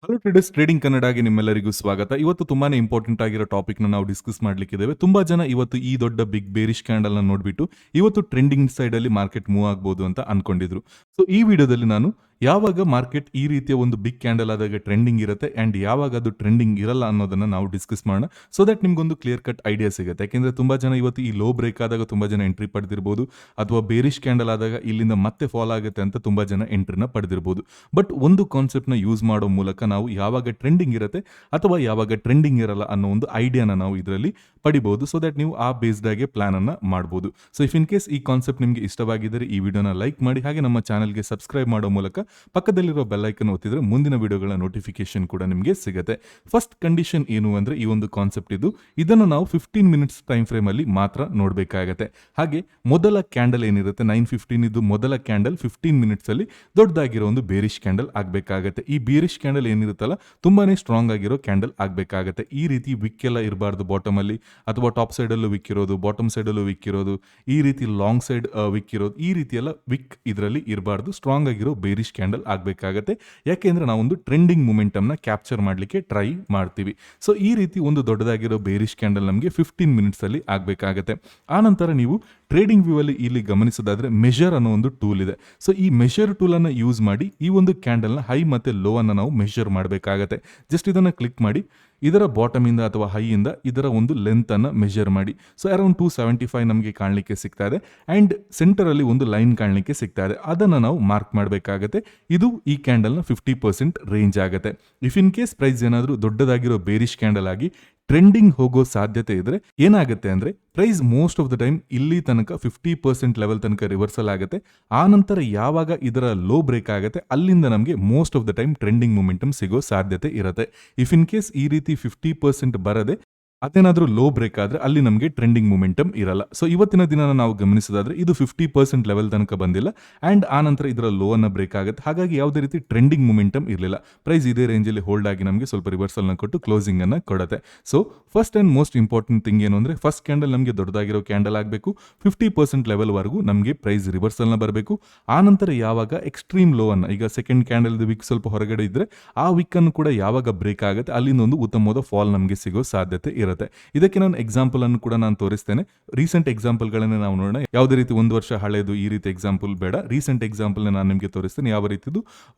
Hello traders, trading ಕನ್ನಡಗೆ ನಿಮ್ಮೆಲ್ಲರಿಗೂ ಸ್ವಾಗತ. ಇವತ್ತು ತುಂಬಾನೇ ಇಂಪಾರ್ಟೆಂಟ್ ಆಗಿರೋ ಟಾಪಿಕ್ ನಾವು ಡಿಸ್ಕಸ್ ಮಾಡ್ಲಿಕ್ಕಿದ್ದೇವೆ. ತುಂಬಾ ಜನ ಇವತ್ತು ಈ ದೊಡ್ಡ ಬಿಗ್ ಬೇರಿಶ್ ಕ್ಯಾಂಡಲ್ ನ ನೋಡ್ಬಿಟ್ಟು ಇವತ್ತು ಟ್ರೆಂಡಿಂಗ್ ಸೈಡ್ ಅಲ್ಲಿ ಮಾರ್ಕೆಟ್ ಮೂವ್ ಆಗ್ಬೋದು ಅಂತ ಅನ್ಕೊಂಡಿದ್ರು. ಸೊ ಈ ವಿಡಿಯೋದಲ್ಲಿ ನಾನು ಯಾವಾಗ ಮಾರ್ಕೆಟ್ ಈ ರೀತಿಯ ಒಂದು ಬಿಗ್ ಕ್ಯಾಂಡಲ್ ಆದಾಗ ಟ್ರೆಂಡಿಂಗ್ ಇರುತ್ತೆ ಅಂಡ್ ಯಾವಾಗ ಅದು ಟ್ರೆಂಡಿಂಗ್ ಇರಲ್ಲ ಅನ್ನೋದನ್ನ ನಾವು ಡಿಸ್ಕಸ್ ಮಾಡೋಣ. ಸೊ ದಟ್ ನಿಮ್ಗೊಂದು ಕ್ಲಿಯರ್ ಕಟ್ ಐಡಿಯಾ ಸಿಗುತ್ತೆ. ಯಾಕೆಂದ್ರೆ ತುಂಬಾ ಜನ ಇವತ್ತು ಈ ಲೋ ಬ್ರೇಕ್ ಆದಾಗ ತುಂಬಾ ಜನ ಎಂಟ್ರಿ ಪಡೆದಿರಬಹುದು, ಅಥವಾ ಬೇರಿಶ್ ಕ್ಯಾಂಡಲ್ ಆದಾಗ ಇಲ್ಲಿಂದ ಮತ್ತೆ ಫಾಲ್ ಆಗುತ್ತೆ ಅಂತ ತುಂಬಾ ಜನ ಎಂಟ್ರಿನ ಪಡೆದಿರಬಹುದು. ಬಟ್ ಒಂದು ಕಾನ್ಸೆಪ್ಟ್ ನ ಯೂಸ್ ಮಾಡೋ ಮೂಲಕ ನಾವು ಯಾವಾಗ ಟ್ರೆಂಡಿಂಗ್ ಇರುತ್ತೆ ಅಥವಾ ಯಾವಾಗ ಟ್ರೆಂಡಿಂಗ್ ಇರಲ್ಲ ಅನ್ನೋ ಒಂದು ಐಡಿಯಾನ ನಾವು ಇದರಲ್ಲಿ ಪಡಿಬಹುದು. ಸೊ ದಟ್ ನೀವು ಆ ಬೇಸ್ಡ್ ಆಗಿ ಪ್ಲಾನ್ ಅನ್ನ ಮಾಡಬಹುದು. ಸೊ ಇಫ್ ಇನ್ ಕೇಸ್ ಈ ಕಾನ್ಸೆಪ್ಟ್ ನಿಮಗೆ ಇಷ್ಟವಾಗಿದ್ದರೆ ಈ ವಿಡಿಯೋನ ಲೈಕ್ ಮಾಡಿ, ಹಾಗೆ ನಮ್ಮ ಚಾನಲ್ಗೆ ಸಬ್ಸ್ಕ್ರೈಬ್ ಮಾಡೋ ಮೂಲಕ ಪಕ್ಕದಲ್ಲಿರೋ ಬೆಲ್ ಐಕನ್ ಒತ್ತಿದ್ರೆ ಮುಂದಿನ ವಿಡಿಯೋಗಳ ನೋಟಿಫಿಕೇಶನ್ ಕೂಡ ನಿಮಗೆ ಸಿಗುತ್ತೆ. ಫಸ್ಟ್ ಕಂಡೀಷನ್ ಏನು ಅಂದ್ರೆ ಈ ಒಂದು ಕಾನ್ಸೆಪ್ಟ್ ಇದನ್ನು ನಾವು 15 ಮಿನಿಟ್ಸ್ ಟೈಮ್ ಫ್ರೇಮ್ ಅಲ್ಲಿ ಮಾತ್ರ ನೋಡಬೇಕಾಗತ್ತೆ. ಹಾಗೆ ಮೊದಲ ಕ್ಯಾಂಡಲ್ ಏನಿರುತ್ತೆ 9:15 ಇದು ಮೊದಲ ಕ್ಯಾಂಡಲ್ 15 ಮಿನಿಟ್ಸ್ ಅಲ್ಲಿ ದೊಡ್ಡದಾಗಿರೋ ಒಂದು ಬೇರಿಶ್ ಕ್ಯಾಂಡಲ್ ಆಗಬೇಕಾಗತ್ತೆ. ಈ ಬೇರಿಶ್ ಕ್ಯಾಂಡಲ್ ಏನಿರುತ್ತಲ್ಲ ತುಂಬಾನೇ ಸ್ಟ್ರಾಂಗ್ ಆಗಿರೋ ಕ್ಯಾಂಡಲ್ ಆಗಬೇಕಾಗತ್ತೆ. ಈ ರೀತಿ ವಿಕ್ ಎಲ್ಲ ಇರಬಾರ್ದು ಬಾಟಮ್ ಅಲ್ಲಿ, ಅಥವಾ ಟಾಪ್ ಸೈಡ್ ಅಲ್ಲೂ ವಿಕ್ ಇರೋದು, ಬಾಟಮ್ ಸೈಡ್ ಅಲ್ಲೂ ವಿಕ್ ಇರೋದು, ಈ ರೀತಿ ಲಾಂಗ್ ಸೈಡ್ ವಿಕ್ ಇರೋದು, ಈ ರೀತಿ ಎಲ್ಲ ವಿಕ್ ಇದರಲ್ಲಿ ಇರಬಾರ್ದು. ಸ್ಟ್ರಾಂಗ್ ಆಗಿರೋ ಬೇರಿಶ್ ಕ್ಯಾಂಡಲ್ ಆಗಬೇಕಾಗತ್ತೆ. ಯಾಕೆಂದ್ರೆ ನಾವೊಂದು ಟ್ರೆಂಡಿಂಗ್ ಮೊಮೆಂಟಮ್ ನ ಕ್ಯಾಪ್ಚರ್ ಮಾಡಲಿಕ್ಕೆ ಟ್ರೈ ಮಾಡ್ತೀವಿ. ಸೊ ಈ ರೀತಿ ಒಂದು ದೊಡ್ಡದಾಗಿರೋ ಬೇರಿಶ್ ಕ್ಯಾಂಡಲ್ ನಮಗೆ 15 ಮಿನಿಟ್ಸ್ ಅಲ್ಲಿ ಆಗಬೇಕಾಗತ್ತೆ. ಆ ನಂತರ ನೀವು ಟ್ರೇಡಿಂಗ್ ವ್ಯೂ ಅಲ್ಲಿ ಇಲ್ಲಿ ಗಮನಿಸೋದಾದ್ರೆ ಮೆಷರ್ ಅನ್ನೋ ಒಂದು ಟೂಲ್ ಇದೆ. ಸೊ ಈ ಮೆಷರ್ ಟೂಲ್ ಅನ್ನ ಯೂಸ್ ಮಾಡಿ ಈ ಒಂದು ಕ್ಯಾಂಡಲ್ ನ ಹೈ ಮತ್ತೆ ಲೋ ಅನ್ನ ನಾವು ಮೆಷರ್ ಮಾಡಬೇಕಾಗತ್ತೆ. ಜಸ್ಟ್ ಇದನ್ನ ಕ್ಲಿಕ್ ಮಾಡಿ ಇದರ ಬಾಟಮ್ ಇಂದ ಅಥವಾ ಹೈ ಇಂದ ಇದರ ಒಂದು ಲೆಂತ್ ಅನ್ನ ಮೆಷರ್ ಮಾಡಿ. ಸೊ ಅರೌಂಡ್ 275 ನಮಗೆ ಕಾಣಲಿಕ್ಕೆ ಸಿಗ್ತಾ ಇದೆ. ಅಂಡ್ ಸೆಂಟರ್ ಅಲ್ಲಿ ಒಂದು ಲೈನ್ ಕಾಣಲಿಕ್ಕೆ ಸಿಗ್ತಾ ಇದೆ. ಅದನ್ನ ನಾವು ಮಾರ್ಕ್ ಮಾಡಬೇಕಾಗತ್ತೆ. ಇದು ಈ ಕ್ಯಾಂಡಲ್ ನ 50% ರೇಂಜ್ ಆಗುತ್ತೆ. ಇಫ್ ಇನ್ ಕೇಸ್ ಪ್ರೈಸ್ ಏನಾದರೂ ದೊಡ್ಡದಾಗಿರೋ ಬೇರಿಶ್ ಕ್ಯಾಂಡಲ್ ಆಗಿ ಟ್ರೆಂಡಿಂಗ್ ಹೋಗೋ ಸಾಧ್ಯತೆ ಇದ್ರೆ ಏನಾಗುತ್ತೆ ಅಂದ್ರೆ price most of the time ಇಲ್ಲಿ ತನಕ 50% ಲೆವೆಲ್ ತನಕ ರಿವರ್ಸಲ್ ಆಗುತ್ತೆ. ಆ ನಂತರ ಯಾವಾಗ ಇದರ ಲೋ ಬ್ರೇಕ್ ಆಗುತ್ತೆ ಅಲ್ಲಿಂದ ನಮಗೆ most of the time trending momentum ಸಿಗೋ ಸಾಧ್ಯತೆ ಇರುತ್ತೆ. ಇಫ್ ಇನ್ ಕೇಸ್ ಈ ರೀತಿ 50% ಬರದೆ ಅದೇನಾದ್ರೂ ಲೋ ಬ್ರೇಕ್ ಆದ್ರೆ ಅಲ್ಲಿ ನಮಗೆ ಟ್ರೆಂಡಿಂಗ್ ಮೊಮೆಂಟಮ್ ಇರಲ್ಲ. ಸೊ ಇವತ್ತಿನ ದಿನ ನಾವು ಗಮನಿಸೋದಾದ್ರೆ ಇದು 50% ಲೆವೆಲ್ ತನಕ ಬಂದಿಲ್ಲ ಅಂಡ್ ಆ ನಂತರ ಇದರ ಲೋ ಅನ್ನ ಬ್ರೇಕ್ ಆಗುತ್ತೆ. ಹಾಗಾಗಿ ಯಾವುದೇ ರೀತಿ ಟ್ರೆಂಡಿಂಗ್ ಮೊಮೆಂಟಮ್ ಇರಲಿಲ್ಲ. ಪ್ರೈಸ್ ಇದೇ ರೇಂಜ್ ಅಲ್ಲಿ ಹೋಲ್ಡ್ ಆಗಿ ನಮಗೆ ಸ್ವಲ್ಪ ರಿವರ್ಸಲ್ ನ ಕೊಟ್ಟು ಕ್ಲೋಸಿಂಗ್ ಅನ್ನ ಕೊಡುತ್ತೆ. So first and most important thing ಏನು ಅಂದ್ರೆ ಫಸ್ಟ್ ಕ್ಯಾಂಡಲ್ ನಮಗೆ ದೊಡ್ಡದಾಗಿರೋ ಕ್ಯಾಂಡಲ್ ಆಗಬೇಕು. 50% ಲೆವೆಲ್ ವರೆಗೂ ನಮಗೆ ಪ್ರೈಸ್ ರಿವರ್ಸಲ್ ನ ಬರಬೇಕು. ಆ ನಂತರ ಯಾವಾಗ ಎಕ್ಸ್ಟ್ರೀಮ್ ಲೋ ಅನ್ನ, ಈಗ ಸೆಕೆಂಡ್ ಕ್ಯಾಂಡಲ್ ವಿಕ್ ಸ್ವಲ್ಪ ಹೊರಗಡೆ ಇದ್ರೆ ಆ ವಿಕ್ ಅನ್ನು ಕೂಡ ಯಾವಾಗ ಬ್ರೇಕ್ ಆಗುತ್ತೆ ಅಲ್ಲಿಂದ ಒಂದು ಉತ್ತಮವಾದ ಫಾಲ್ ನಮಗೆ ಸಿಗೋ ಸಾಧ್ಯತೆ ಇರುತ್ತೆ. ಇದಕ್ಕೆ ನಾನು ಎಕ್ಸಾಂಪಲ್ ಅನ್ನು ಕೂಡ ನಾನು ತೋರಿಸ್ತೇನೆ. ರೀಸೆಂಟ್ ಎಕ್ಸಾಂಪಲ್ ಗಳನ್ನ ನಾವು ನೋಡೋಣ. ಯಾವುದೇ ರೀತಿ ಒಂದು ವರ್ಷ ಹಳೆಯದು ಈ ರೀತಿ ಎಕ್ಸಾಂಪಲ್ ಬೇಡ. ರೀಸೆಂಟ್ ಎಕ್ಸಾಂಪಲ್ ನಾನು ನಿಮಗೆ ತೋರಿಸ್ತೇನೆ. ಯಾವ ರೀತಿದು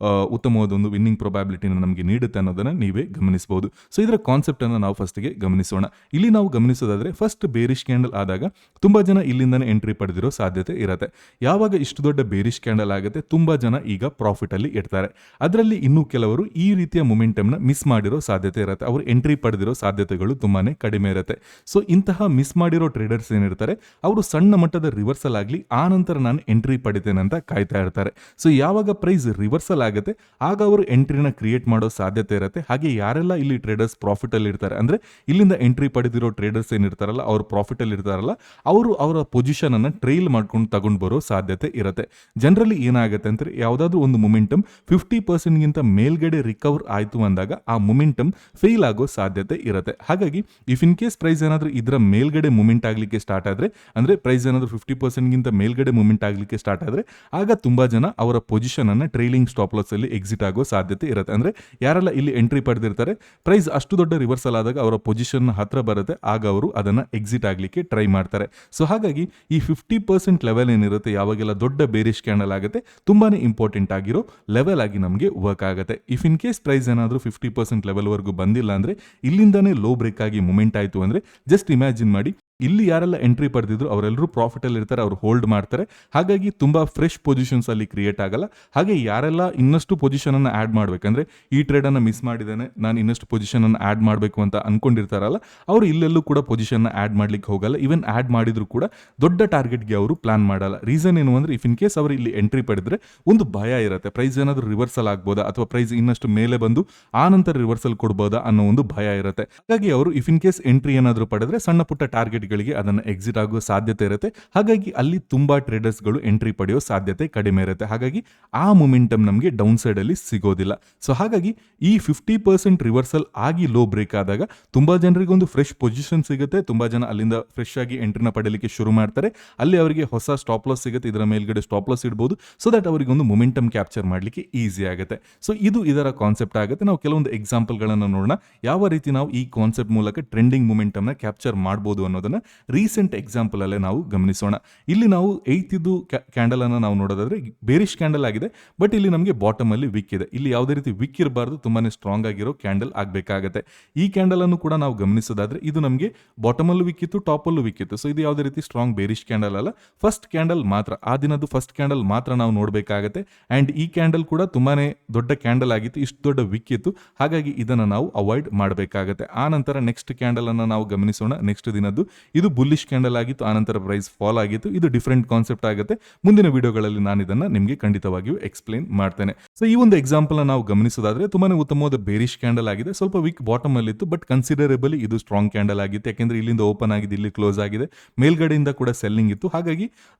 ಉತ್ತಮವಾದ ಒಂದು ವಿನ್ನಿಂಗ್ ಪ್ರೊಬ್ಯಾಬಿಲಿಟಿನ ನಮಗೆ ನೀಡುತ್ತೆ ಅನ್ನೋದನ್ನ ನೀವೇ ಗಮನಿಸಬಹುದು. ಸೊ ಇದರ ಕಾನ್ಸೆಪ್ಟ್ ಅನ್ನು ನಾವು ಫಸ್ಟ್ ಗೆ ಗಮನಿಸೋಣ. ಇಲ್ಲಿ ನಾವು ಗಮನಿಸೋದಾದ್ರೆ ಫಸ್ಟ್ ಬೇರಿಶ್ ಕ್ಯಾಂಡಲ್ ಆದಾಗ ತುಂಬಾ ಜನ ಇಲ್ಲಿಂದಾನೆ ಎಂಟ್ರಿ ಪಡೆದಿರೋ ಸಾಧ್ಯತೆ ಇರುತ್ತೆ. ಯಾವಾಗ ಇಷ್ಟು ದೊಡ್ಡ ಬೇರಿಶ್ ಕ್ಯಾಂಡಲ್ ಆಗುತ್ತೆ ತುಂಬಾ ಜನ ಈಗ ಪ್ರಾಫಿಟ್ ಅಲ್ಲಿ ಇರ್ತಾರೆ. ಅದರಲ್ಲಿ ಇನ್ನೂ ಕೆಲವರು ಈ ರೀತಿಯ ಮೊಮೆಂಟಮ್ ನ ಮಿಸ್ ಮಾಡಿರೋ ಸಾಧ್ಯತೆ ಇರುತ್ತೆ. ಅವರು ಎಂಟ್ರಿ ಪಡೆದಿರೋ ಸಾಧ್ಯತೆಗಳು ತುಂಬಾನೇ ಕಡಿಮೆ ಇರುತ್ತೆ. ಸೊ ಇಂತಹ ಮಿಸ್ ಮಾಡಿರೋ ಟ್ರೇಡರ್ಸ್ ಏನಿರ್ತಾರೆ ಅವರು ಸಣ್ಣ ಮಟ್ಟದ ರಿವರ್ಸಲ್ ಆಗಲಿ ಆ ನಂತರ ನಾನು ಎಂಟ್ರಿ ಪಡಿತೇನೆ ಅಂತ ಕಾಯ್ತಾ ಇರ್ತಾರೆ. ಸೊ ಯಾವಾಗ ಪ್ರೈಸ್ ರಿವರ್ಸಲ್ ಆಗುತ್ತೆ ಆಗ ಅವರು ಎಂಟ್ರಿನ ಕ್ರಿಯೇಟ್ ಮಾಡೋ ಸಾಧ್ಯತೆ ಇರುತ್ತೆ. ಹಾಗೆ ಯಾರೆಲ್ಲ ಇಲ್ಲಿ ಟ್ರೇಡರ್ಸ್ ಪ್ರಾಫಿಟ್ ಅಲ್ಲಿ ಇರ್ತಾರೆ ಅಂದ್ರೆ ಇಲ್ಲಿಂದ ಎಂಟ್ರಿ ಪಡೆದಿರೋ ಟ್ರೇಡರ್ಸ್ ಏನಿರ್ತಾರಲ್ಲ ಅವ್ರು ಪ್ರಾಫಿಟ್ ಅಲ್ಲಿ ಇರ್ತಾರಲ್ಲ ಅವರು ಅವರ ಪೊಸಿಷನ್ ಅನ್ನ ಟ್ರೈಲ್ ಮಾಡ್ಕೊಂಡು ತಗೊಂಡು ಬರೋ ಸಾಧ್ಯತೆ ಇರುತ್ತೆ. ಜನರಲಿ ಏನಾಗುತ್ತೆ ಅಂದ್ರೆ ಯಾವ್ದಾದ್ರು ಒಂದು ಮೊಮೆಂಟಮ್ 50% ಗಿಂತ ಮೇಲ್ಗಡೆ ರಿಕವರ್ ಆಯ್ತು ಅಂದಾಗ ಆ ಮೊಮೆಂಟಮ್ ಫೇಲ್ ಆಗೋ ಸಾಧ್ಯತೆ ಇರುತ್ತೆ. ಹಾಗಾಗಿ ಇಫ್ ಇನ್ ಕೇಸ್ ಪ್ರೈಸ್ ಏನಾದರೂ ಇದರ ಮೇಲ್ಗಡೆ ಮೂವ್ಮೆಂಟ್ ಆಗಲಿಕ್ಕೆ ಸ್ಟಾರ್ಟ್ ಆದ್ರೆ, ಅಂದ್ರೆ ಪ್ರೈಸ್ ಏನಾದರೂ 50% ಗಿಂತ ಮೇಲ್ಗಡೆ ಮೂವ್ಮೆಂಟ್ ಆಗಲಿಕ್ಕೆ ಸ್ಟಾರ್ಟ್ ಆದ್ರೆ ಆಗ ತುಂಬಾ ಜನ ಅವರ ಪೊಸಿಷನ್ ಅನ್ನ ಟ್ರೈಲಿಂಗ್ ಸ್ಟಾಪ್ ಲಾಸ್ ಅಲ್ಲಿ ಎಕ್ಸಿಟ್ ಆಗೋ ಸಾಧ್ಯತೆ ಇರುತ್ತೆ. ಅಂದ್ರೆ ಯಾರೆಲ್ಲ ಇಲ್ಲಿ ಎಂಟ್ರಿ ಪಡೆದಿರ್ತಾರೆ ಪ್ರೈಸ್ ಅಷ್ಟು ದೊಡ್ಡ ರಿವರ್ಸಲ್ ಆದಾಗ ಅವರ ಪೊಸಿಷನ್ ಹತ್ರ ಬರುತ್ತೆ, ಆಗ ಅವರು ಅದನ್ನ ಎಕ್ಸಿಟ್ ಆಗಲಿಕ್ಕೆ ಟ್ರೈ ಮಾಡ್ತಾರೆ. ಸೊ ಹಾಗಾಗಿ ಈ 50% ಲೆವೆಲ್ ಏನಿರುತ್ತೆ ಯಾವಾಗೆಲ್ಲ ದೊಡ್ಡ ಬೇರಿಶ್ ಕ್ಯಾಂಡಲ್ ಆಗುತ್ತೆ ತುಂಬಾನೇ ಇಂಪಾರ್ಟೆಂಟ್ ಆಗಿರೋ ಲೆವೆಲ್ ಆಗಿ ನಮಗೆ ವರ್ಕ್ ಆಗುತ್ತೆ. ಇಫ್ ಇನ್ ಕೇಸ್ ಪ್ರೈಸ್ ಏನಾದರೂ 50% ಲೆವೆಲ್ ವರೆಗೂ ಬಂದಿಲ್ಲ ಅಂದ್ರೆ ಇಲ್ಲಿಂದಾನೇ ಲೋ ಬ್ರೇಕ್ ಆಗಿ ಮೂಮೆಂಟ್ ಆಯ್ತು ಅಂದ್ರೆ ಜಸ್ಟ್ ಇಮ್ಯಾಜಿನ್ ಮಾಡಿ ಇಲ್ಲಿ ಯಾರೆಲ್ಲ ಎಂಟ್ರಿ ಪಡೆದಿದ್ರು ಅವರೆಲ್ಲರೂ ಪ್ರಾಫಿಟ್ ಅಲ್ಲಿ ಇರ್ತಾರೆ, ಅವರು ಹೋಲ್ಡ್ ಮಾಡ್ತಾರೆ. ಹಾಗಾಗಿ ತುಂಬಾ ಫ್ರೆಶ್ ಪೊಸಿಷನ್ಸ್ ಅಲ್ಲಿ ಕ್ರಿಯೇಟ್ ಆಗಲ್ಲ. ಹಾಗೆ ಯಾರೆಲ್ಲ ಇನ್ನಷ್ಟು ಪೊಸಿಷನ್ ಅನ್ನ ಆಡ್ ಮಾಡ್ಬೇಕಂದ್ರೆ ಈ ಟ್ರೇಡ್ ಅನ್ನ ಮಿಸ್ ಮಾಡಿದ್ದೇನೆ ನಾನು ಇನ್ನಷ್ಟು ಪೊಸಿಷನ್ ಅನ್ನ ಆಡ್ ಮಾಡಬೇಕು ಅಂತ ಅನ್ಕೊಂಡಿರ್ತಾರಲ್ಲ ಅವರು ಇಲ್ಲೆಲ್ಲೂ ಕೂಡ ಪೊಸಿಷನ್ ಆಡ್ ಮಾಡ್ಲಿಕ್ಕೆ ಹೋಗಲ್ಲ. ಇವನ್ ಆಡ್ ಮಾಡಿದ್ರು ಕೂಡ ದೊಡ್ಡ ಟಾರ್ಗೆಟ್ಗೆ ಅವರು ಪ್ಲಾನ್ ಮಾಡಲ್ಲ. ರೀಸನ್ ಏನು ಅಂದ್ರೆ ಇಫ್ ಇನ್ ಕೇಸ್ ಅವರು ಇಲ್ಲಿ ಎಂಟ್ರಿ ಪಡೆದ್ರೆ ಒಂದು ಭಯ ಇರುತ್ತೆ, ಪ್ರೈಸ್ ಏನಾದ್ರು ರಿವರ್ಸಲ್ ಆಗ್ಬೋದಾ ಅಥವಾ ಪ್ರೈಸ್ ಇನ್ನಷ್ಟು ಮೇಲೆ ಬಂದು ಆ ನಂತರ ರಿವರ್ಸಲ್ ಕೊಡ್ಬೋದಾ ಅನ್ನೋ ಒಂದು ಭಯ ಇರುತ್ತೆ. ಹಾಗಾಗಿ ಅವರು ಇಫ್ ಇನ್ ಕೇಸ್ ಎಂಟ್ರಿ ಏನಾದ್ರು ಪಡೆದ್ರೆ ಸಣ್ಣ ಪುಟ್ಟ ಟಾರ್ಗೆಟ್ ಗಳಿಗೆ ಅದನ್ನು ಎಕ್ಸಿಟ್ ಆಗುವ ಸಾಧ್ಯತೆ ಇರುತ್ತೆ. ಹಾಗಾಗಿ ಅಲ್ಲಿ ತುಂಬಾ ಟ್ರೇಡರ್ಸ್ಗಳು ಎಂಟ್ರಿ ಪಡೆಯೋ ಸಾಧ್ಯತೆ ಕಡಿಮೆ ಇರುತ್ತೆ. ಹಾಗಾಗಿ ಆ ಮೊಮೆಂಟಮ್ ನಮಗೆ ಡೌನ್ ಸೈಡ್ ಅಲ್ಲಿ ಸಿಗೋದಿಲ್ಲ. ಸೊ ಹಾಗಾಗಿ ಈ 50% ರಿವರ್ಸಲ್ ಆಗಿ ಲೋ ಬ್ರೇಕ್ ಆದಾಗ ತುಂಬಾ ಜನರಿಗೆ ಒಂದು ಫ್ರೆಶ್ ಪೊಸಿಷನ್ ಸಿಗುತ್ತೆ. ತುಂಬಾ ಜನ ಅಲ್ಲಿಂದ ಫ್ರೆಶ್ ಆಗಿ ಎಂಟ್ರಿನ ಪಡೆಯಲಿಕ್ಕೆ ಶುರು ಮಾಡ್ತಾರೆ. ಅಲ್ಲಿ ಅವರಿಗೆ ಹೊಸ ಸ್ಟಾಪ್ ಲಾಸ್ ಸಿಗುತ್ತೆ. ಇದರ ಮೇಲ್ಗಡೆ ಸ್ಟಾಪ್ ಲಾಸ್ ಇಡಬಹುದು. ಸೊ ದಟ್ ಅವರಿಗೆ ಒಂದು ಮೊಮೆಂಟಮ್ ಕ್ಯಾಪ್ಚರ್ ಮಾಡಲಿಕ್ಕೆ ಈಸಿ ಆಗುತ್ತೆ. ಸೊ ಇದು ಇದರ ಕಾನ್ಸೆಪ್ಟ್ ಆಗುತ್ತೆ. ನಾವು ಕೆಲವೊಂದು ಎಕ್ಸಾಂಪಲ್ ಗಳನ್ನ ನೋಡೋಣ, ಯಾವ ರೀತಿ ನಾವು ಈ ಕಾನ್ಸೆಪ್ಟ್ ಮೂಲಕ ಟ್ರೆಂಡಿಂಗ್ ಮೊಮೆಂಟಮ್ ನ ಕ್ಯಾಪ್ಚರ್ ಮಾಡಬಹುದು ಅನ್ನೋದನ್ನ ರೀಸೆಂಟ್ ಎಕ್ಸಾಂಪಲ್ ಅಲ್ಲೇ ನಾವು ಗಮನಿಸೋಣ. ಇಲ್ಲಿ ನಾವು 8th ಕ್ಯಾಂಡಲ್ ಅನ್ನ ನಾವು ನೋಡೋದಾದ್ರೆ ಬೇರಿಶ್ ಕ್ಯಾಂಡಲ್ ಆಗಿದೆ, ಬಟ್ ಇಲ್ಲಿ ನಮಗೆ ಬಾಟಮ್ ಅಲ್ಲಿ ವಿಕ್ ಇದೆ. ಇಲ್ಲಿ ಯಾವುದೇ ರೀತಿ ವಿಕ್ ಇರಬಾರ್ದು, ತುಂಬಾನೇ ಸ್ಟ್ರಾಂಗ್ ಆಗಿರೋ ಕ್ಯಾಂಡಲ್ ಆಗಬೇಕಾಗುತ್ತೆ. ಈ ಕ್ಯಾಂಡಲ್ ಅನ್ನು ಕೂಡ ನಾವು ಗಮನಿಸೋದಾದ್ರೆ ಇದು ನಮಗೆ ಬಾಟಮ್ ಅಲ್ಲೂ ವಿಕ್ ಇತ್ತು, ಟಾಪ್ ಅಲ್ಲೂ ವಿಕ್ ಇತ್ತು. ಸೊ ಇದು ಯಾವುದೇ ರೀತಿ ಸ್ಟ್ರಾಂಗ್ ಬೇರಿಶ್ ಕ್ಯಾಂಡಲ್ ಅಲ್ಲ, ಫಸ್ಟ್ ಕ್ಯಾಂಡಲ್ ಮಾತ್ರ, ಆ ದಿನದ್ದು ಫಸ್ಟ್ ಕ್ಯಾಂಡಲ್ ಮಾತ್ರ ನಾವು ನೋಡಬೇಕಾಗತ್ತೆ. ಅಂಡ್ ಈ ಕ್ಯಾಂಡಲ್ ಕೂಡ ತುಂಬಾನೇ ದೊಡ್ಡ ಕ್ಯಾಂಡಲ್ ಆಗಿತ್ತು, ಇಷ್ಟು ದೊಡ್ಡ ವಿಕ್ ಇತ್ತು. ಹಾಗಾಗಿ ಇದನ್ನು ನಾವು ಅವಾಯ್ಡ್ ಮಾಡಬೇಕಾಗತ್ತೆ. ಆ ನಂತರ ನೆಕ್ಸ್ಟ್ ಕ್ಯಾಂಡಲ್ ಅನ್ನು ನಾವು ಗಮನಿಸೋಣ. ನೆಕ್ಸ್ಟ್ ದಿನದ್ದು ಇದು ಬುಲ್ಲಿಶ್ ಕ್ಯಾಂಡಲ್ ಆಗಿತ್ತು, ಆನಂತರ ಪ್ರೈಸ್ ಫಾಲ್ ಆಗಿತ್ತು. ಇದು ಡಿಫರೆಂಟ್ ಕಾನ್ಸೆಪ್ಟ್ ಆಗುತ್ತೆ. ಮುಂದಿನ ವಿಡಿಯೋಗಳಲ್ಲಿ ನಾನು ಇದನ್ನ ನಿಮಗೆ ಖಂಡಿತವಾಗಿಯೂ ಎಕ್ಸ್ಪ್ಲೇನ್ ಮಾಡ್ತೇನೆ. ಸೊ ಈ ಒಂದು ಎಕ್ಸಾಂಪಲ್ ನಾವು ಗಮನಿಸೋದಾದ್ರೆ ತುಂಬಾನೇ ಉತ್ತಮವಾದ ಬೇರಿಶ್ ಕ್ಯಾಂಡಲ್ ಆಗಿದೆ. ಸ್ವಲ್ಪ ವಿಕ್ ಬಾಟಮ್ ಅಲ್ಲಿ ಇತ್ತು, ಬಟ್ ಕನ್ಸಿಡರೇಬಲಿ ಇದು ಸ್ಟ್ರಾಂಗ್ ಕ್ಯಾಂಡಲ್ ಆಗಿತ್ತು. ಯಾಕೆಂದ್ರೆ ಇಲ್ಲಿಂದ ಓಪನ್ ಆಗಿದೆ, ಇಲ್ಲಿ ಕ್ಲೋಸ್ ಆಗಿದೆ, ಮೇಲ್ಗಡೆಯಿಂದ ಕೂಡ ಸೆಲ್ಲಿಂಗ್ ಇತ್ತು. ಹಾಗಾಗಿ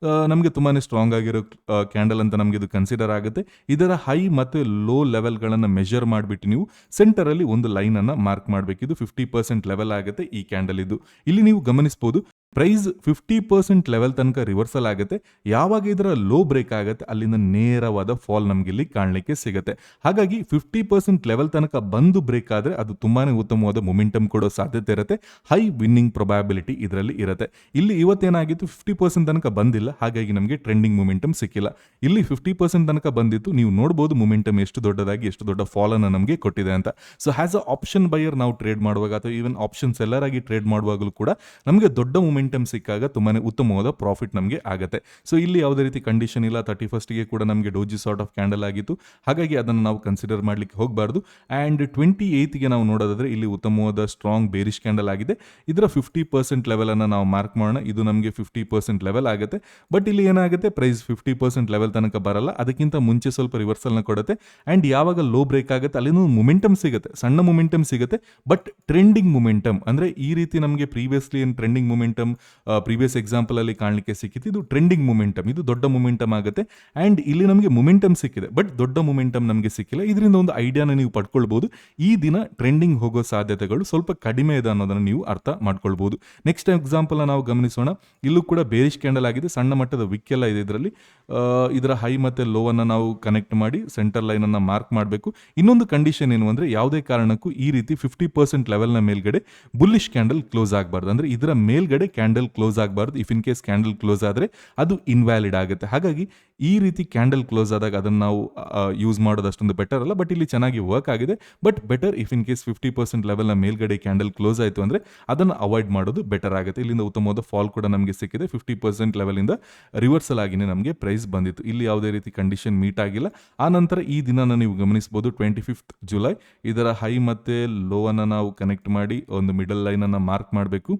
ನಮಗೆ ತುಂಬಾನೇ ಸ್ಟ್ರಾಂಗ್ ಆಗಿರೋ ಕ್ಯಾಂಡಲ್ ಅಂತ ನಮಗೆ ಇದು ಕನ್ಸಿಡರ್ ಆಗುತ್ತೆ. ಇದರ ಹೈ ಮತ್ತೆ ಲೋ ಲೆವೆಲ್ ಗಳನ್ನ ಮೆಜರ್ ಮಾಡಿಬಿಟ್ಟು ನೀವು ಸೆಂಟರ್ ಅಲ್ಲಿ ಒಂದು ಲೈನ್ ಅನ್ನ ಮಾರ್ಕ್ ಮಾಡಬೇಕು. ಇದು 50% ಲೆವೆಲ್ ಆಗುತ್ತೆ ಈ ಕ್ಯಾಂಡಲ್ ಇದು. ಇಲ್ಲಿ ನೀವು ಗಮನಿಸಬಹುದು ಪ್ರೈಸ್ 50% ಲೆವೆಲ್ ತನಕ ರಿವರ್ಸಲ್ ಆಗುತ್ತೆ. ಯಾವಾಗ ಇದರ ಲೋ ಬ್ರೇಕ್ ಆಗುತ್ತೆ ಅಲ್ಲಿಂದ ನೇರವಾದ ಫಾಲ್ ನಮ್ಗೆ ಇಲ್ಲಿ ಕಾಣಲಿಕ್ಕೆ ಸಿಗುತ್ತೆ. ಹಾಗಾಗಿ 50% ಲೆವೆಲ್ ತನಕ ಬಂದು ಬ್ರೇಕ್ ಆದ್ರೆ ಅದು ತುಂಬಾನೇ ಉತ್ತಮವಾದ ಮೊಮೆಂಟಮ್ ಕೊಡೋ ಸಾಧ್ಯತೆ ಇರುತ್ತೆ. ಹೈ ವಿನ್ನಿಂಗ್ ಪ್ರೊಬ್ಯಾಬಿಲಿಟಿ ಇದರಲ್ಲಿ ಇರುತ್ತೆ. ಇಲ್ಲಿ ಇವತ್ತೇನಾಗಿತ್ತು 50% ತನಕ ಬಂದಿಲ್ಲ, ಹಾಗಾಗಿ ನಮಗೆ ಟ್ರೆಂಡಿಂಗ್ ಮೊಮೆಂಟಮ್ ಸಿಕ್ಕಿಲ್ಲ. ಇಲ್ಲಿ 50% ತನಕ ಬಂದಿತ್ತು. ನೀವು ನೋಡಬಹುದು ಮೊಮೆಂಟಮ್ ಎಷ್ಟು ದೊಡ್ಡದಾಗಿ ಎಷ್ಟು ದೊಡ್ಡ ಫಾಲ್ ಅನ್ನು ನಮಗೆ ಕೊಟ್ಟಿದೆ ಅಂತ. So has a option buyer ನಾವು ಟ್ರೇಡ್ ಮಾಡುವಾಗ ಅಥವಾ ಈವನ್ ಆಪ್ಷನ್ ಸೆಲ್ಲರ್ ಆಗಿ ಟ್ರೇಡ್ ಮಾಡುವಾಗಲೂ ಕೂಡ ನಮಗೆ ದೊಡ್ಡ ಮೊಮೆಂಟಮ್ ಸಿಕ್ಕಾಗ ತುಂಬಾನೇ ಉತ್ತಮವಾದ ಪ್ರಾಫಿಟ್ ನಮಗೆ ಆಗುತ್ತೆ. ಸೊ ಇಲ್ಲಿ ಯಾವುದೇ ರೀತಿ ಕಂಡೀಷನ್ ಇಲ್ಲ. 31st ಕೂಡ ನಮಗೆ ಡೋಜಿ ಸಾರ್ಟ್ ಆಫ್ ಕ್ಯಾಂಡಲ್ ಆಗಿತ್ತು, ಹಾಗಾಗಿ ಅದನ್ನು ನಾವು ಕನ್ಸಿಡರ್ ಮಾಡ್ಲಿಕ್ಕೆ ಹೋಗಬಾರ್ದು. ಅಂಡ್ 28th ನಾವು ನೋಡೋದಾದ್ರೆ ಇಲ್ಲಿ ಉತ್ತಮವಾದ ಸ್ಟ್ರಾಂಗ್ ಬೇರಿಶ್ ಕ್ಯಾಂಡಲ್ ಆಗಿದೆ. ಇದರ 50% ಲೆವೆಲ್ ಅನ್ನು ನಾವು ಮಾರ್ಕ್ ಮಾಡೋಣ. ಇದು ನಮಗೆ 50% ಲೆವೆಲ್ ಆಗುತ್ತೆ. ಬಟ್ ಇಲ್ಲಿ ಏನಾಗುತ್ತೆ, ಪ್ರೈಸ್ 50% ಲೆವೆಲ್ ತನಕ ಬರಲ್ಲ, ಅದಕ್ಕಿಂತ ಮುಂಚೆ ಸ್ವಲ್ಪ ರಿವರ್ಸಲ್ ನ ಕೊಡುತ್ತೆ. ಅಂಡ್ ಯಾವಾಗ ಲೋ ಬ್ರೇಕ್ ಆಗುತ್ತೆ ಅಲ್ಲಿನೂ ಮೊಮೆಂಟಮ್ ಸಿಗುತ್ತೆ, ಸಣ್ಣ ಮೊಮೆಂಟಮ್ ಸಿಗುತ್ತೆ. ಬಟ್ ಟ್ರೆಂಡಿಂಗ್ ಮೊಮೆಂಟಮ್ ಅಂದ್ರೆ ಈ ರೀತಿ ನಮಗೆ ಪ್ರೀವಿಯಸ್ಲಿ ಏನು ಟ್ರೆಂಡಿಂಗ್ ಮೊಮೆಂಟಮ್ ಪ್ರೀವಿಯಸ್ ಎಕ್ಸಾಂಪಲ್ ಅಲ್ಲಿ ಕಾಣಲಿಕ್ಕೆ ಸಿಕ್ಕಿತ್ತು, ಇದು ಟ್ರೆಂಡಿಂಗ್ ಮೊಮೆಂಟಮ್, ಇದು ದೊಡ್ಡ ಮೊಮೆಂಟಮ್ ಆಗುತ್ತೆ. ಅಂಡ್ ಇಲ್ಲಿ ನಮಗೆ ಮೊಮೆಂಟಮ್ ಸಿಕ್ಕಿದೆ, ಬಟ್ ದೊಡ್ಡ ಮೊಮೆಂಟಮ್ ನಮಗೆ ಸಿಕ್ಕಿಲ್ಲ. ಇದರಿಂದ ಒಂದು ಐಡಿಯಾನ ನೀವು ಪಡ್ಕೊಳ್ಬಹುದು. ಈ ದಿನ ಟ್ರೆಂಡಿಂಗ್ ಹೋಗೋ ಸಾಧ್ಯತೆಗಳು ಸ್ವಲ್ಪ ಕಡಿಮೆ ಇದೆ ಅನ್ನೋದನ್ನು ನೀವು ಅರ್ಥ ಮಾಡ್ಕೊಳ್ಬಹುದು. ನೆಕ್ಸ್ಟ್ ಎಕ್ಸಾಂಪಲ್ ನಾವು ಗಮನಿಸೋಣ. ಇಲ್ಲೂ ಕೂಡ ಬೇರಿಶ್ ಕ್ಯಾಂಡಲ್ ಆಗಿದೆ, ಸಣ್ಣ ಮಟ್ಟದ ವಿಕ್ ಎಲ್ಲ ಇದೆ ಇದರಲ್ಲಿ. ಇದರ ಹೈ ಮತ್ತೆ ಲೋ ಅನ್ನ ನಾವು ಕನೆಕ್ಟ್ ಮಾಡಿ ಸೆಂಟರ್ ಲೈನ್ ಅನ್ನ ಮಾರ್ಕ್ ಮಾಡಬೇಕು. ಇನ್ನೊಂದು ಕಂಡೀಷನ್ ಏನು ಅಂದ್ರೆ ಯಾವುದೇ ಕಾರಣಕ್ಕೂ ಈ ರೀತಿ 50% ಲೆವೆಲ್ ನ ಮೇಲ್ಗಡೆ ಬುಲ್ಲಿಶ್ ಕ್ಯಾಂಡಲ್ ಕ್ಲೋಸ್ ಆಗಬಾರ್ದು. ಅಂದ್ರೆ ಇದರ ಮೇಲ್ಗಡೆ ಕ್ಯಾಂಡಲ್ ಕ್ಲೋಸ್ ಆಗಬಾರ್ದು. If in case candle close ಆದ್ರೆ ಅದು ಇನ್ವ್ಯಾಲಿಡ್ ಆಗುತ್ತೆ. ಹಾಗಾಗಿ ಈ ರೀತಿ ಕ್ಯಾಂಡಲ್ ಕ್ಲೋಸ್ ಆದಾಗ ಅದನ್ನು ನಾವು ಯೂಸ್ ಮಾಡೋದು ಅಷ್ಟೊಂದು ಬೆಟರ್ ಅಲ್ಲ. ಬಟ್ ಇಲ್ಲಿ ಚೆನ್ನಾಗಿ ವರ್ಕ್ ಆಗಿದೆ. But better if in case 50% ಲೆವೆಲ್ನ ಮೇಲ್ಗಡೆ ಕ್ಯಾಂಡಲ್ ಕ್ಲೋಸ್ ಆಯಿತು ಅಂದರೆ ಅದನ್ನು ಅವಾಯ್ಡ್ ಮಾಡೋದು ಬೆಟರ್ ಆಗುತ್ತೆ. ಇಲ್ಲಿಂದ ಉತ್ತಮವಾದ ಫಾಲ್ ಕೂಡ ನಮಗೆ ಸಿಕ್ಕಿದೆ. 50% ಲೆವೆಲಿಂದ ರಿವರ್ಸಲ್ ಆಗಿನೇ ನಮಗೆ ಪ್ರೈಸ್ ಬಂದಿತ್ತು. ಇಲ್ಲಿ ಯಾವುದೇ ರೀತಿ ಕಂಡೀಷನ್ ಮೀಟ್ ಆಗಿಲ್ಲ. ಆ ನಂತರ ಈ ದಿನನ ನೀವು ಗಮನಿಸಬಹುದು, 25th ಜುಲೈ ಇದರ ಹೈ ಮತ್ತೆ ಲೋ ಅನ್ನು ನಾವು ಕನೆಕ್ಟ್ ಮಾಡಿ ಒಂದು ಮಿಡಲ್ ಲೈನ್ ಅನ್ನು ಮಾರ್ಕ್ ಮಾಡಬೇಕು.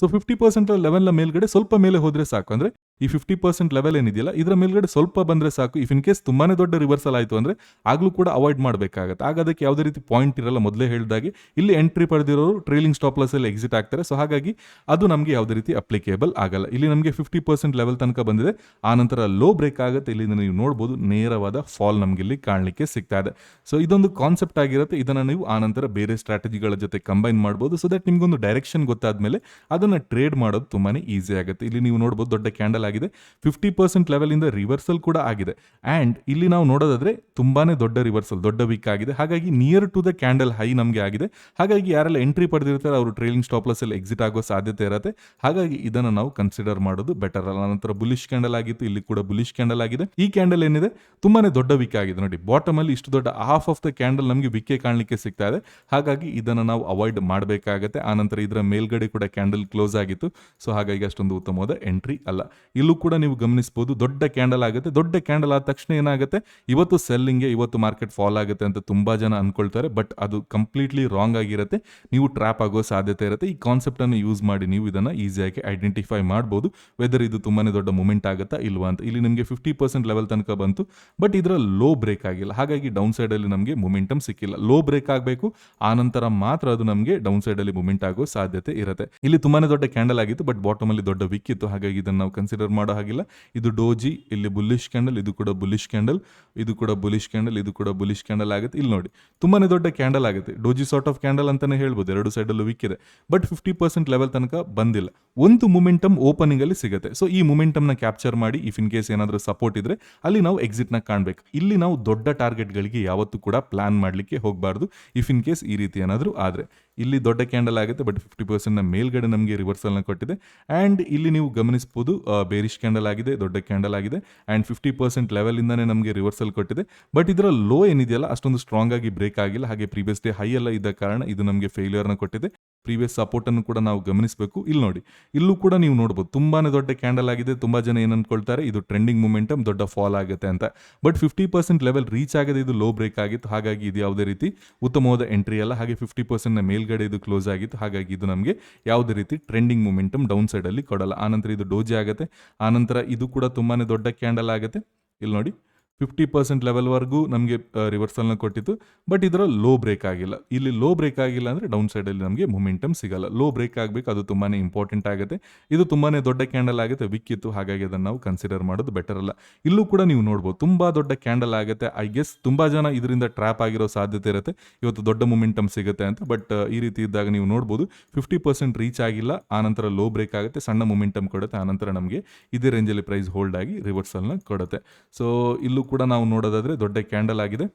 ಸೊ 50% ಲೆವೆಲ್ನ ಮೇಲ್ಗಡೆ ಸ್ವಲ್ಪ ಮೇಲೆ ಹೋದ್ರೆ ಸಾಕು. ಅಂದ್ರೆ ಈ 50% ಲೆವೆಲ್ ಏನಿದೆಯಲ್ಲ ಇದರ ಮೇಲ್ಗಡೆ ಸ್ವಲ್ಪ ಬಂದ್ರೆ ಸಾಕು. ಇಫ್ ಇನ್ ಕೇಸ್ ತುಂಬಾನೇ ದೊಡ್ಡ ರಿವರ್ಸಲ್ ಆಯಿತು ಅಂದ್ರೆ ಆಗ್ಲೂ ಕೂಡ ಅವಾಯ್ಡ್ ಮಾಡಬೇಕಾಗತ್ತೆ. ಆಗ ಅದಕ್ಕೆ ಯಾವುದೇ ರೀತಿ ಪಾಯಿಂಟ್ ಇರಲ್ಲ. ಮೊದಲೇ ಹೇಳಿದಾಗೆ ಇಲ್ಲಿ ಎಂಟ್ರಿ ಪಡೆದಿರೋರು ಟ್ರೇಲಿಂಗ್ ಸ್ಟಾಪ್ ಲಾಸ್ ಅಲ್ಲಿ ಎಕ್ಸಿಟ್ ಆಗ್ತಾರೆ. ಸೊ ಹಾಗಾಗಿ ಅದು ನಮಗೆ ಯಾವುದೇ ರೀತಿ ಅಪ್ಲಿಕೇಬಲ್ ಆಗಲ್ಲ. ಇಲ್ಲಿ ನಮಗೆ 50% ಲೆವೆಲ್ ತನಕ ಬಂದಿದೆ. ಆ ನಂತರ ಲೋ ಬ್ರೇಕ್ ಆಗುತ್ತೆ. ಇಲ್ಲಿ ನೀವು ನೋಡಬಹುದು ನೇರವಾದ ಫಾಲ್ ನಮ್ಗೆ ಇಲ್ಲಿ ಕಾಣಲಿಕ್ಕೆ ಸಿಗ್ತಾ ಇದೆ. ಸೊ ಇದೊಂದು ಕಾನ್ಸೆಪ್ಟ್ ಆಗಿರುತ್ತೆ. ಇದನ್ನ ನೀವು ಆ ನಂತರ ಬೇರೆ ಸ್ಟ್ರಾಟಜಿಗಳ ಜೊತೆ ಕಂಬೈನ್ ಮಾಡಬಹುದು. ಸೊ ದಟ್ ನಿಮ್ಗೊಂದು ಡೈರೆಕ್ಷನ್ ಗೊತ್ತಾದ್ಮೇಲೆ ಅದನ್ನ ಟ್ರೇಡ್ ಮಾಡೋದು ತುಂಬಾನೇ ಈಸಿ ಆಗುತ್ತೆ. ಇಲ್ಲಿ ನೀವು ನೋಡಬಹುದು ದೊಡ್ಡ ಕ್ಯಾಂಡಲ್ ಆಗಿದೆ. 50% ಲೆವೆಲ್ ಇಂದ ರಿವರ್ಸಲ್ ಕೂಡ ಆಗಿದೆ. ಅಂಡ್ ಇಲ್ಲಿ ನಾವು ನೋಡೋದಾದ್ರೆ ತುಂಬಾನೇ ದೊಡ್ಡ ರಿವರ್ಸಲ್, ದೊಡ್ಡ ವೀಕ್ ಆಗಿದೆ. ಹಾಗಾಗಿ near to the candle high ನಮಗೆ ಆಗಿದೆ. ಹಾಗಾಗಿ ಯಾರೆಲ್ಲ ಎಂಟ್ರಿ ಪಡೆದಿರ್ತಾರೆ ಅವರು ಟ್ರೇಲಿಂಗ್ ಸ್ಟಾಪ್ ಲಾಸ್ ಅಲ್ಲಿ ಎಕ್ಸಿಟ್ ಆಗೋ ಸಾಧ್ಯತೆ ಇರುತ್ತೆ. ಹಾಗಾಗಿ ಇದನ್ನು ನಾವು ಕನ್ಸಿಡರ್ ಮಾಡೋದು ಬೆಟರ್ ಅಲ್ಲ. ನಂತರ ಬುಲಿಶ್ ಕ್ಯಾಂಡಲ್ ಆಗಿತ್ತು, ಇಲ್ಲಿ ಕೂಡ ಬುಲಿಶ್ ಕ್ಯಾಂಡಲ್ ಆಗಿದೆ. ಈ ಕ್ಯಾಂಡಲ್ ಏನಿದೆ ತುಂಬಾನೇ ದೊಡ್ಡ ವೀಕ್ ಆಗಿದೆ. ನೋಡಿ ಬಾಟಮ್ ಅಲ್ಲಿ ಇಷ್ಟು ದೊಡ್ಡ ಹಾಫ್ ಆಫ್ ದ ಕ್ಯಾಂಡಲ್ ನಮಗೆ ವಿಕ್ಕೆ ಕಾಣಲಿಕ್ಕೆ ಸಿಗ್ತಾ ಇದೆ. ಹಾಗಾಗಿ ಇದನ್ನು ನಾವು ಅವಾಯ್ಡ್ ಮಾಡಬೇಕಾಗತ್ತೆ. ಆ ನಂತರ ಇದರ ಮೇಲ್ಗಡೆ ಕೂಡ ಕ್ಯಾಂಡಲ್ ಕ್ಲೋಸ್ ಆಗಿತ್ತು. ಸೊ ಹಾಗಾಗಿ ಅಷ್ಟೊಂದು ಉತ್ತಮವಾದ ಎಂಟ್ರಿ ಅಲ್ಲ. ಇಲ್ಲೂ ಕೂಡ ನೀವು ಗಮನಿಸಬಹುದು ದೊಡ್ಡ ಕ್ಯಾಂಡಲ್ ಆಗುತ್ತೆ. ದೊಡ್ಡ ಕ್ಯಾಂಡಲ್ ಆದ ತಕ್ಷಣ ಏನಾಗುತ್ತೆ, ಇವತ್ತು ಸೆಲ್ಲಿಂಗ್ಗೆ, ಇವತ್ತು ಮಾರ್ಕೆಟ್ ಫಾಲ್ ಆಗುತ್ತೆ ಅಂತ ತುಂಬಾ ಜನ ಅನ್ಕೊಳ್ತಾರೆ. ಬಟ್ ಅದು ಕಂಪ್ಲೀಟ್ಲಿ ರಾಂಗ್ ಆಗಿರುತ್ತೆ. ನೀವು ಟ್ರ್ಯಾಪ್ ಆಗೋ ಸಾಧ್ಯತೆ ಇರುತ್ತೆ. ಈ ಕಾನ್ಸೆಪ್ಟ್ ಅನ್ನು ಯೂಸ್ ಮಾಡಿ ನೀವು ಇದನ್ನ ಈಸಿಯಾಗಿ ಐಡೆಂಟಿಫೈ ಮಾಡಬಹುದು ವೆದರ್ ಇದು ತುಂಬಾನೇ ದೊಡ್ಡ ಮೂಮೆಂಟ್ ಆಗುತ್ತಾ ಇಲ್ವಾ ಅಂತ. ಇಲ್ಲಿ ನಿಮಗೆ 50% ಲೆವೆಲ್ ತನಕ ಬಂತು, ಬಟ್ ಇದರ ಲೋ ಬ್ರೇಕ್ ಆಗಿಲ್ಲ. ಹಾಗಾಗಿ ಡೌನ್ ಸೈಡ್ ಅಲ್ಲಿ ನಮಗೆ ಮೊಮೆಂಟಮ್ ಸಿಕ್ಕಿಲ್ಲ. ಲೋ ಬ್ರೇಕ್ ಆಗಬೇಕು, ಆ ನಂತರ ಮಾತ್ರ ಅದು ನಮಗೆ ಡೌನ್ ಸೈಡ್ ಅಲ್ಲಿ ಮೂಮೆಂಟ್ ಆಗೋ ಸಾಧ್ಯತೆ ಇರುತ್ತೆ. ಇಲ್ಲಿ ತುಂಬಾನೇ ದೊಡ್ಡ ಕ್ಯಾಂಡಲ್ ಆಗಿತ್ತು, ಬಟ್ ಬಾಟಮ್ ಅಲ್ಲಿ ದೊಡ್ಡ ವಿಕ್ ಇತ್ತು. ಹಾಗಾಗಿ ಇದನ್ನು ನಾವು ಕನ್ಸಿಡರ್ ಮಾಡೋ ಹಾಗಿಲ್ಲ. ಇದು ಡೋಜಿ, ಇಲ್ಲಿ ಬುಲ್ಲಿಶ್ ಕ್ಯಾಂಡಲ್, ಇದು ಕೂಡ ಬುಲ್ಲಿಶ್ ಕ್ಯಾಂಡಲ್, ಇದು ಕೂಡ ಬುಲ್ಲಿಶ್ ಕ್ಯಾಂಡಲ್, ಇದು ಕೂಡ ಬುಲ್ಲಿಶ್ ಕ್ಯಾಂಡಲ್ ಆಗುತ್ತೆ. ಇಲ್ಲಿ ನೋಡಿ ತುಂಬಾನೇ ದೊಡ್ಡ ಕ್ಯಾಂಡಲ್ ಆಗುತ್ತೆ. ಡೋಜಿ ಸಾರ್ಟ್ ಆಫ್ ಕ್ಯಾಂಡಲ್ ಅಂತಾನೆ ಹೇಳ್ಬೋದು. ಎರಡು ಸೈಡ್ ಅಲ್ಲೂ ವಿಕ್ ಇದೆ, ಬಟ್ 50% ಲೆವೆಲ್ ತನಕ ಬಂದಿಲ್ಲ. ಒಂದು ಮೊಮೆಂಟಮ್ ಓಪನಿಂಗ್ ಅಲ್ಲಿ ಸಿಗುತ್ತೆ. ಸೊ ಈ ಮೊಮೆಂಟಮ್ ನ ಕ್ಯಾಪ್ಚರ್ ಮಾಡಿ ಇಫ್ ಇನ್ ಕೇಸ್ ಏನಾದರೂ ಸಪೋರ್ಟ್ ಇದ್ರೆ ಅಲ್ಲಿ ನಾವು ಎಕ್ಸಿಟ್ ನ ಕಾಣಬೇಕು. ಇಲ್ಲಿ ನಾವು ದೊಡ್ಡ ಟಾರ್ಗೆಟ್ ಗಳಿಗೆ ಯಾವತ್ತೂ ಕೂಡ ಪ್ಲಾನ್ ಮಾಡಲಿಕ್ಕೆ ಹೋಗಬಾರ್ದು ಇಫ್ ಇನ್ ಕೇಸ್ ಈ ರೀತಿ ಏನಾದರೂ ಆದ್ರೆ. ಇಲ್ಲಿ ದೊಡ್ಡ ಕ್ಯಾಂಡಲ್ ಆಗುತ್ತೆ, ಬಟ್ 50% ನ ಮೇಲ್ಗಡೆ ನಮಗೆ ರಿವರ್ಸಲ್ ನ ಕೊಟ್ಟಿದೆ. ಅಂಡ್ ಇಲ್ಲಿ ನೀವು ಗಮನಿಸಬಹುದು ಬೇರಿಶ್ ಕ್ಯಾಂಡಲ್ ಆಗಿದೆ, ದೊಡ್ಡ ಕ್ಯಾಂಡಲ್ ಆಗಿದೆ. ಅಂಡ್ 50% ಲೆವೆಲ್ ಇಂದಾನೆ ನಮಗೆ ರಿವರ್ಸಲ್ ಕೊಟ್ಟಿದೆ. ಬಟ್ ಇದರ ಲೋ ಏನಿದೆಯಲ್ಲ ಅಷ್ಟೊಂದು ಸ್ಟ್ರಾಂಗ್ ಆಗಿ ಬ್ರೇಕ್ ಆಗಿಲ್ಲ. ಹಾಗೆ ಪ್ರೀವಿಯಸ್ ಡೇ ಹೈ ಎಲ್ಲ ಇದ್ದ ಕಾರಣ ಇದು ನಮಗೆ ಫೇಲ್ಯೂರ್ ನ ಕೊಟ್ಟಿದೆ. ಪ್ರೀವಿಯಸ್ ಸಪೋರ್ಟ್ ಅನ್ನು ಕೂಡ ನಾವು ಗಮನಿಸಬೇಕು. ಇಲ್ಲಿ ನೋಡಿ, ಇಲ್ಲೂ ಕೂಡ ನೀವು ನೋಡಬಹುದು ತುಂಬಾನೇ ದೊಡ್ಡ ಕ್ಯಾಂಡಲ್ ಆಗಿದೆ. ತುಂಬಾ ಜನ ಏನ್ ಅನ್ಕೊಳ್ತಾರೆ ಇದು ಟ್ರೆಂಡಿಂಗ್ ಮೊಮೆಂಟಮ್, ದೊಡ್ಡ ಫಾಲ್ ಆಗುತ್ತೆ ಅಂತ. ಬಟ್ 50% ಲೆವೆಲ್ ರೀಚ್ ಆಗಿದೆ, ಇದು ಲೋ ಬ್ರೇಕ್ ಆಗಿತ್ತು. ಹಾಗಾಗಿ ಇದು ಯಾವುದೇ ರೀತಿ ಉತ್ತಮವಾದ ಎಂಟ್ರಿ ಅಲ್ಲ. ಹಾಗೆ 50% ನ ಮೇಲ್ಗಡೆ ಇದು ಕ್ಲೋಸ್ ಆಗಿತ್ತು. ಹಾಗಾಗಿ ಇದು ನಮಗೆ ಯಾವುದೇ ರೀತಿ ಟ್ರೆಂಡಿಂಗ್ ಮೊಮೆಂಟಮ್ ಡೌನ್ ಸೈಡ್ ಅಲ್ಲಿ ಕೊಡಲ್ಲ. ಆನಂತರ ಇದು ಡೋಜಿ ಆಗುತ್ತೆ. ಆನಂತರ ಇದು ಕೂಡ ತುಂಬಾನೇ ದೊಡ್ಡ ಕ್ಯಾಂಡಲ್ ಆಗುತ್ತೆ. ಇಲ್ಲಿ ನೋಡಿ 50% ಲೆವೆಲ್ವರೆಗೂ ನಮಗೆ ರಿವರ್ಸಲ್ನ ಕೊಟ್ಟಿತ್ತು, ಬಟ್ ಇದರ ಲೋ ಬ್ರೇಕ್ ಆಗಿಲ್ಲ. ಇಲ್ಲಿ ಲೋ ಬ್ರೇಕ್ ಆಗಿಲ್ಲ ಅಂದರೆ ಡೌನ್ ಸೈಡಲ್ಲಿ ನಮಗೆ ಮೊಮೆಂಟಮ್ ಸಿಗಲ್ಲ. ಲೋ ಬ್ರೇಕ್ ಆಗಬೇಕು, ಅದು ತುಂಬಾ ಇಂಪಾರ್ಟೆಂಟ್ ಆಗುತ್ತೆ. ಇದು ತುಂಬಾ ದೊಡ್ಡ ಕ್ಯಾಂಡಲ್ ಆಗುತ್ತೆ, ವಿಕ್ಕಿತ್ತು. ಹಾಗಾಗಿ ಅದನ್ನು ನಾವು ಕನ್ಸಿಡರ್ ಮಾಡೋದು ಬೆಟರ್ ಅಲ್ಲ. ಇಲ್ಲೂ ಕೂಡ ನೀವು ನೋಡ್ಬೋದು ತುಂಬ ದೊಡ್ಡ ಕ್ಯಾಂಡಲ್ ಆಗುತ್ತೆ. ಐ ಗೆಸ್ ತುಂಬ ಜನ ಇದರಿಂದ ಟ್ರ್ಯಾಪ್ ಆಗಿರೋ ಸಾಧ್ಯತೆ ಇರುತ್ತೆ, ಇವತ್ತು ದೊಡ್ಡ ಮೊಮೆಂಟಮ್ ಸಿಗುತ್ತೆ ಅಂತ. ಬಟ್ ಈ ರೀತಿ ಇದ್ದಾಗ ನೀವು ನೋಡ್ಬೋದು 50% ರೀಚ್ ಆಗಿಲ್ಲ, ಆನಂತರ ಲೋ ಬ್ರೇಕ್ ಆಗುತ್ತೆ, ಸಣ್ಣ ಮೊಮೆಂಟಮ್ ಕೊಡುತ್ತೆ, ಆನಂತರ ನಮಗೆ ಇದೇ ರೇಂಜಲ್ಲಿ ಪ್ರೈಸ್ ಹೋಲ್ಡ್ ಆಗಿ ರಿವರ್ಸಲ್ನ ಕೊಡುತ್ತೆ. ಸೊ ಇಲ್ಲೂ ಕೂಡ ನಾವು ನೋಡೋದಾದ್ರೆ ದೊಡ್ಡ ಕ್ಯಾಂಡಲ್ ಆಗಿದೆ.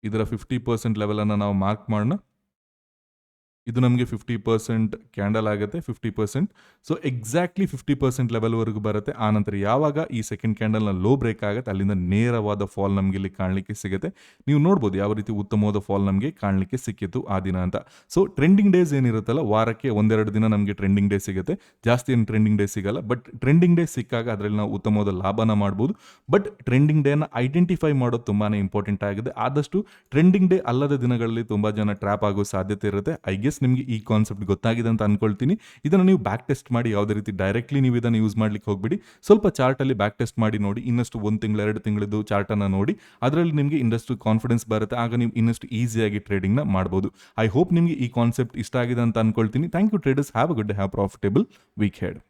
ಇದರ 50% ಲೆವೆಲ್ ಅನ್ನು ನಾವು ಮಾರ್ಕ್ ಮಾಡೋಣ. ಇದು ನಮಗೆ 50% ಕ್ಯಾಂಡಲ್ ಆಗುತ್ತೆ, 50%. ಸೊ ಎಕ್ಸಾಕ್ಟ್ಲಿ 50% ಲೆವೆಲ್ವರೆಗೂ ಬರುತ್ತೆ. ಆನಂತರ ಯಾವಾಗ ಈ ಸೆಕೆಂಡ್ ಕ್ಯಾಂಡಲ್ನ ಲೋ ಬ್ರೇಕ್ ಆಗುತ್ತೆ, ಅಲ್ಲಿಂದ ನೇರವಾದ ಫಾಲ್ ನಮಗೆ ಇಲ್ಲಿ ಕಾಣಲಿಕ್ಕೆ ಸಿಗುತ್ತೆ. ನೀವು ನೋಡ್ಬೋದು ಯಾವ ರೀತಿ ಉತ್ತಮವಾದ ಫಾಲ್ ನಮಗೆ ಕಾಣಲಿಕ್ಕೆ ಸಿಕ್ಕಿತ್ತು ಆ ದಿನ ಅಂತ. ಸೊ ಟ್ರೆಂಡಿಂಗ್ ಡೇಸ್ ಏನಿರುತ್ತಲ್ಲ, ವಾರಕ್ಕೆ ಒಂದೆರಡು ದಿನ ನಮಗೆ ಟ್ರೆಂಡಿಂಗ್ ಡೇ ಸಿಗುತ್ತೆ. ಜಾಸ್ತಿ ಏನು ಟ್ರೆಂಡಿಂಗ್ ಡೇ ಸಿಗಲ್ಲ. ಬಟ್ ಟ್ರೆಂಡಿಂಗ್ ಡೇ ಸಿಕ್ಕಾಗ ಅದರಲ್ಲಿ ನಾವು ಉತ್ತಮವಾದ ಲಾಭನ ಮಾಡ್ಬೋದು. ಬಟ್ ಟ್ರೆಂಡಿಂಗ್ ಡೇನ ಐಡೆಂಟಿಫೈ ಮಾಡೋದು ತುಂಬಾ ಇಂಪಾರ್ಟೆಂಟ್ ಆಗಿದೆ. ಆದಷ್ಟು ಟ್ರೆಂಡಿಂಗ್ ಡೇ ಅಲ್ಲದ ದಿನಗಳಲ್ಲಿ ತುಂಬ ಜನ ಟ್ರ್ಯಾಪ್ ಆಗೋ ಸಾಧ್ಯತೆ ಇರುತ್ತೆ. ಐ ಗೆಸ್ ನಿಮಗೆ ಈ ಕಾನ್ಸೆಪ್ಟ್ ಗೊತ್ತಾಗಿದೆ ಅಂತ ಅನ್ಕೊಳ್ತೀನಿ. ಇದನ್ನು ನೀವು ಬ್ಯಾಕ್ ಟೆಸ್ಟ್ ಮಾಡಿ, ಯಾವುದೇ ರೀತಿ ಡೈರೆಕ್ಟ್ಲಿ ನೀವು ಇದನ್ನು ಯೂಸ್ ಮಾಡ್ಲಿಕ್ಕೆ ಹೋಗ್ಬಿಡಿ. ಸ್ವಲ್ಪ ಚಾರ್ಟಲ್ಲಿ ಬ್ಯಾಕ್ ಟೆಸ್ಟ್ ಮಾಡಿ ನೋಡಿ. ಇನ್ನಷ್ಟು 1 ತಿಂಗಳು 2 ತಿಂಗಳದ್ದು ಚಾರ್ಟನ್ನು ನೋಡಿ, ಅದರಲ್ಲಿ ನಿಮಗೆ ಇನ್ನಷ್ಟು ಕಾನ್ಫಿಡೆನ್ಸ್ ಬರುತ್ತೆ. ಆಗ ನೀವು ಇನ್ನಷ್ಟು ಈಸಿಯಾಗಿ ಟ್ರೇಡಿಂಗ್ನ ಮಾಡ್ಬೋದು. ಐ ಹೋಪ್ ನಿಮಗೆ ಈ ಕಾನ್ಸೆಪ್ಟ್ ಇಷ್ಟ ಆಗಿದೆ ಅಂತ ಅನ್ಕೊಳ್ತೀನಿ. Thank you traders. Have a good day, have profitable week head.